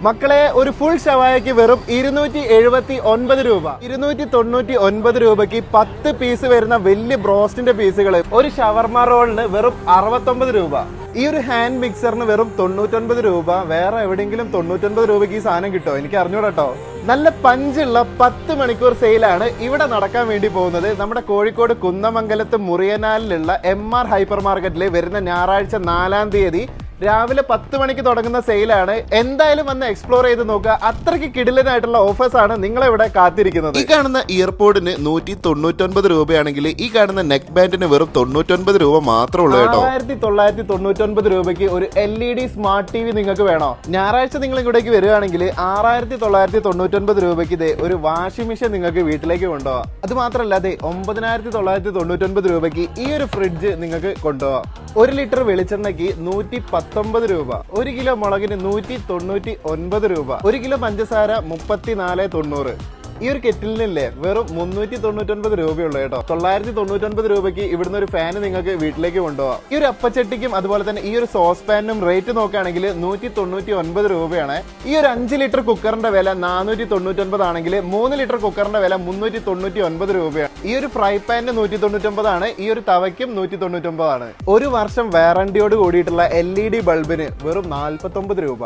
മക്കളെ ഒരു ഫുൾ ഷവായക്ക് വെറും 279 രൂപ. 299 രൂപയ്ക്ക് 10 പീസ് വരുന്ന വലിയ ബ്രോസ്റ്റിന്റെ പീസുകൾ. ഒരു ഷവർമ റോളിന് വെറും 69 രൂപ. ഈ ഒരു ഹാൻഡ് മിക്സറിന് വെറും 99 രൂപ. വേറെ എവിടെയെങ്കിലും 99 രൂപയ്ക്ക് ഈ സാധനം കിട്ടോ? എനിക്ക് അറിഞ്ഞൂടട്ടോ. നല്ല പഞ്ചുള്ള 10 മണിക്കൂർ സെയിലാണ് ഇവിടെ നടക്കാൻ വേണ്ടി പോകുന്നത്. നമ്മുടെ കോഴിക്കോട് കുന്നമംഗലത്ത് മുറിയനാലിലുള്ള MR ഹൈപ്പർ മാർക്കറ്റിൽ വരുന്ന ഞായറാഴ്ച 4-ാം തീയതി രാവിലെ 10 മണിക്ക് തുടങ്ങുന്ന സെയിലാണ്. എന്തായാലും വന്ന് എക്സ്പ്ലോർ ചെയ്ത് നോക്കുക. അത്രയ്ക്ക് കിടിലനായിട്ടുള്ള ഓഫേഴ്സ് ആണ് നിങ്ങളെ ഇവിടെ കാത്തിരിക്കുന്നത്. ഈ കാണുന്ന ഇയർപോഡിന് 199 രൂപയാണെങ്കിൽ ഈ കാണുന്ന നെക്ക് ബാൻഡിന് വെറും 99 രൂപ മാത്രമേ ഉള്ളൂ കേട്ടോ. 1999 രൂപയ്ക്ക് ഒരു LED സ്മാർട്ട് TV നിങ്ങൾക്ക് വേണോ? ഞായറാഴ്ച നിങ്ങൾ ഇവിടേക്ക് വരികയാണെങ്കിൽ 6999 രൂപയ്ക്ക് ഇതേ ഒരു വാഷിംഗ് മെഷീൻ നിങ്ങൾക്ക് വീട്ടിലേക്ക് കൊണ്ടുപോകാം. അത് മാത്രമല്ല അതെ 9999 രൂപയ്ക്ക് ഈ ഒരു ഫ്രിഡ്ജ് നിങ്ങൾക്ക് കൊണ്ടുപോകാം. 1 ലിറ്റർ വെളിച്ചെണ്ണയ്ക്ക് 119 രൂപ. 1 കിലോ മുളകിന് 199 രൂപ. 1 കിലോ പഞ്ചസാര 34.90. ഈ ഒരു കെറ്റിലിനില്ലേ വെറും 399 രൂപയുള്ളൂ കേട്ടോ. 999 രൂപയ്ക്ക് ഇവിടുന്ന് ഒരു ഫാന് നിങ്ങൾക്ക് വീട്ടിലേക്ക് കൊണ്ടുപോകാം. ഈ ഒരു അപ്പച്ചട്ടിക്കും അതുപോലെ തന്നെ ഈ ഒരു സോസ് പാനും റേറ്റ് നോക്കുകയാണെങ്കിൽ 199 രൂപയാണ്. ഈ ഒരു 5 ലിറ്റർ കുക്കറിന്റെ വില 499 ആണെങ്കിൽ 3 ലിറ്റർ കുക്കറിന്റെ വില 399 രൂപയാണ്. ഈ ഒരു ഫ്രൈ പാനിന് 199 ആണ്. ഈ ഒരു തവയ്ക്കും 199 ആണ്. 1 വർഷം വാറന്റിയോട് കൂടിയിട്ടുള്ള LED ബൾബിന് വെറും 49 രൂപ.